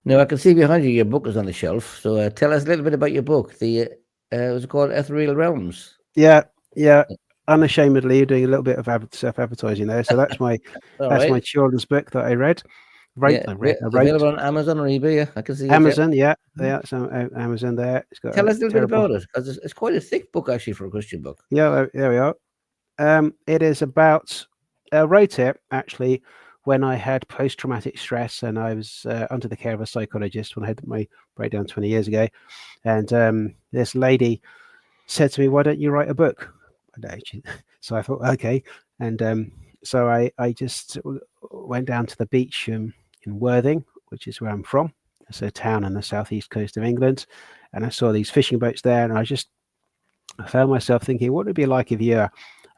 Now I can see behind you your book is on the shelf. So tell us a little bit about your book. The was it called Ethereal Realms? Yeah, yeah. Unashamedly doing a little bit of self-advertising there. So All that's right. my children's book that I read. Yeah, I wrote. available on Amazon or eBay. Yeah, I can see it. Yeah. Amazon, yeah, Mhm. yeah. So Amazon there. It's got Tell a us a little bit terrible. about it because it's quite a thick book actually for a Christian book. Yeah, there we are. It is about. I wrote it actually when I had post-traumatic stress, and I was under the care of a psychologist when I had my breakdown 20 years ago. And this lady said to me, "Why don't you write a book?" So I thought, okay. And so I just went down to the beach in Worthing, which is where I'm from. It's a town on the southeast coast of England. And I saw these fishing boats there, and I found myself thinking, what would it be like if you're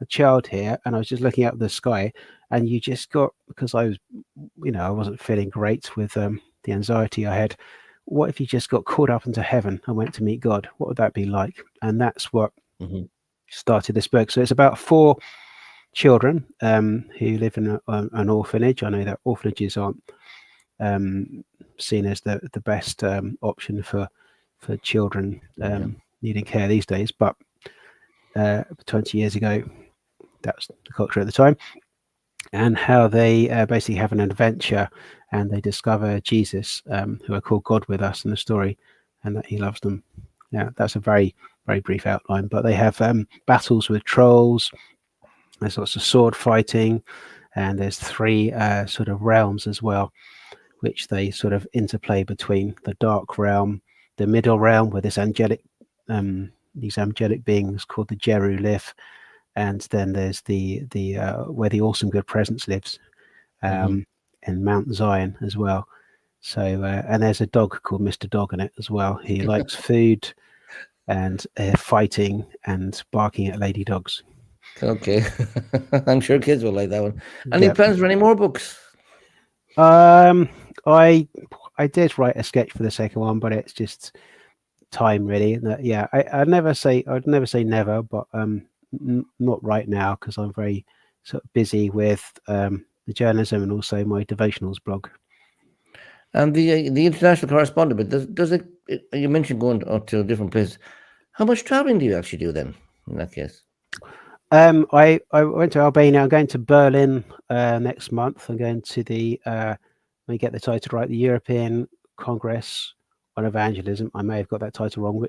a child here? And I was just looking up the sky, and you just got, because I was, I wasn't feeling great with the anxiety I had. What if you just got caught up into heaven and went to meet God? What would that be like? And that's what Hmm. started this book. So it's about four children who live in an orphanage. I know that orphanages aren't um, seen as the best option for children Yeah. needing care these days, but 20 years ago, that was the culture at the time. And how they basically have an adventure and they discover Jesus, who are called God with us in the story, and that he loves them. Yeah, that's a very, very brief outline, but they have battles with trolls. There's lots of sword fighting, and there's three sort of realms as well, which they sort of interplay between the dark realm, the middle realm, where these angelic beings called the Jeru live, and then there's the where the awesome good presence lives, Hmm. um, in Mount Zion as well. So and there's a dog called Mr. Dog in it as well. He likes food and fighting and barking at lady dogs. Okay. I'm sure kids will like that one. Any Yeah. plans for any more books? Um, I I did write a sketch for the second one, but it's just time really. Yeah, I'd never say never, but not right now because I'm very sort of busy with the journalism and also my devotionals blog. And the international correspondent, but you mentioned going to different places. How much traveling do you actually do then? In that case. I went to Albania. I'm going to Berlin next month. I'm going to let me get the title right, the European Congress on Evangelism. I may have got that title wrong,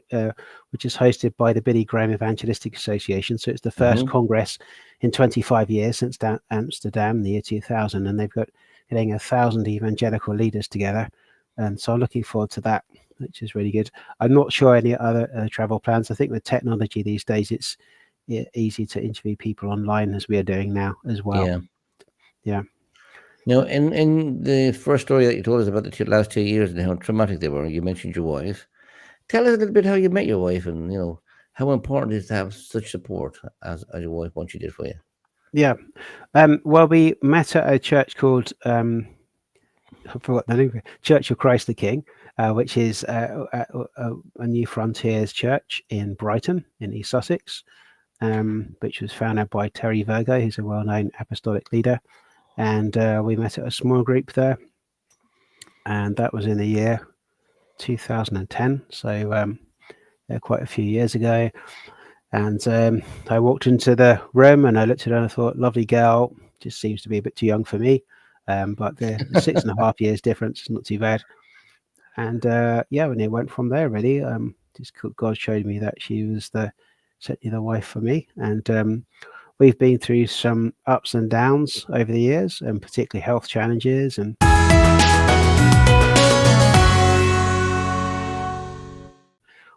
which is hosted by the Billy Graham Evangelistic Association. So it's the first Hmm. congress in 25 years since Amsterdam, the year 2000, and they've got getting 1,000 evangelical leaders together. And so I'm looking forward to that, which is really good. I'm not sure any other travel plans. I think with technology these days, it's easy to interview people online as we are doing now as well. Yeah. Yeah. Now, in the first story that you told us about the last 2 years and how traumatic they were, you mentioned your wife. Tell us a little bit how you met your wife, and how important it is to have such support as your wife once she did for you. Yeah. Well, we met at a church called I forgot the name, Church of Christ the King, which is a New Frontiers church in Brighton, in East Sussex, which was founded by Terry Virgo, who's a well-known apostolic leader. And we met at a small group there, and that was in the year 2010. So quite a few years ago. And I walked into the room and I looked at her and I thought, lovely girl, just seems to be a bit too young for me. But the 6.5 years difference is not too bad. And yeah, when it went from there, really, just God showed me that she was certainly the wife for me. And we've been through some ups and downs over the years, and particularly health challenges. And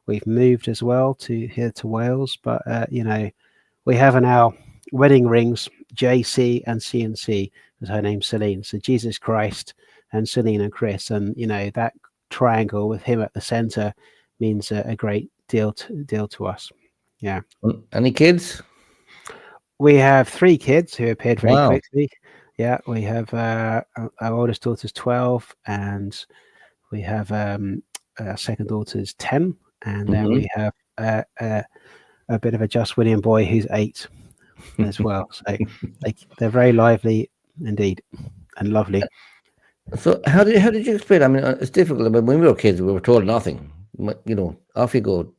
we've moved as well to here to Wales. But we have in our wedding rings JC and CNC, as her name's Celine. So Jesus Christ and Celine and Chris, and that triangle with him at the center means a great deal to us. Yeah, Any kids? we have three kids who appeared very Wow. quickly. Yeah, we have our oldest daughter's 12, and we have our second daughter's 10, and then Hmm. we have a bit of a Just William boy who's 8 as well. So they're very lively indeed and lovely. So how did you explain? I mean, it's difficult. I mean, when we were kids, we were told nothing. Off you go.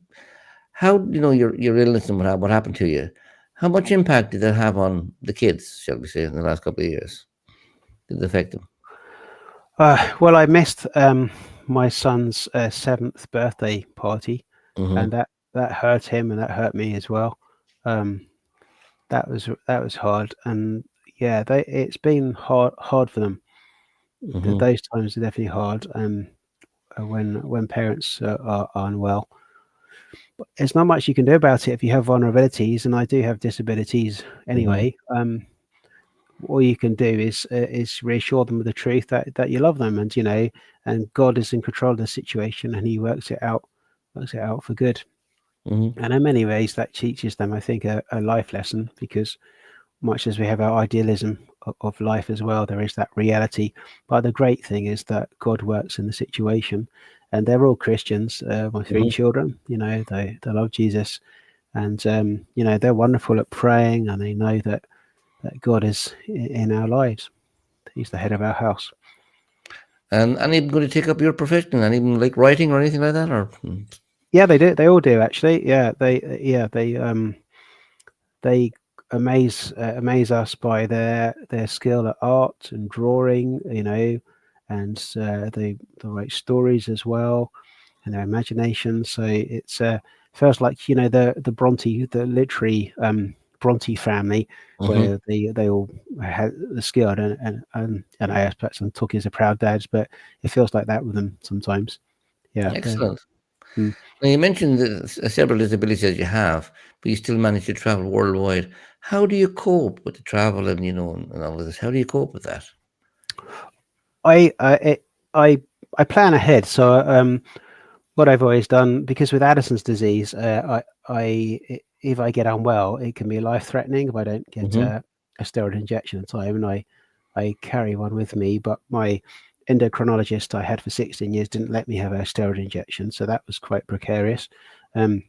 How your illness and what happened to you? How much impact did that have on the kids? Shall we say in the last couple of years? Did it affect them? Well, I missed my son's 7th birthday party, and Mm-hmm. that hurt him, and that hurt me as well. Um, that was hard, and yeah, it's been hard for them. Mm-hmm. Those times are definitely hard, when parents are unwell. But there's not much you can do about it if you have vulnerabilities, and I do have disabilities Mm-hmm. anyway. All you can do is reassure them with the truth that you love them, and and God is in control of the situation, and He works it out for good. Mm-hmm. And in many ways, that teaches them, I think, a life lesson, because much as we have our idealism of life as well, there is that reality. But the great thing is that God works in the situation, and they're all Christians. My three Mm-hmm. children, they love Jesus, and they're wonderful at praying, and they know that God is in our lives. He's the head of our house. And even going to take up your profession, and even like writing or anything like that, or Yeah, they do. They all do, actually. They amaze us by their skill at art and drawing, and they write stories as well, and their imagination. So it's feels like the Bronte, the literary Bronte family, mm-hmm. where they all had the skill, and I suppose I'm talking as a proud dad, but it feels like that with them sometimes. Yeah. Excellent. Mm. Now you mentioned the several disabilities that you have, but you still manage to travel worldwide. How do you cope with the travel and and all of this? How do you cope with that? I I I plan ahead. So what I've always done, because with Addison's disease, if I get unwell, it can be life threatening if I don't get Mm-hmm. a steroid injection in time, and I carry one with me. But my endocrinologist I had for 16 years didn't let me have a steroid injection, so that was quite precarious. Um,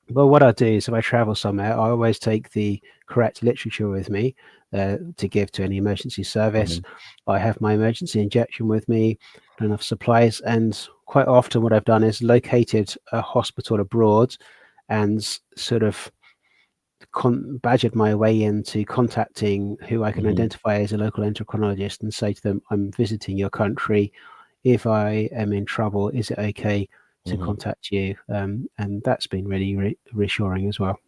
Well, what I do is if I travel somewhere, I always take the correct literature with me to give to any emergency service. Mm-hmm. I have my emergency injection with me, enough supplies, and quite often what I've done is located a hospital abroad and sort of badgered my way into contacting who I can Mm-hmm. identify as a local endocrinologist and say to them, I'm visiting your country. If I am in trouble, is it okay to Mm-hmm. contact you? And that's been really reassuring as well.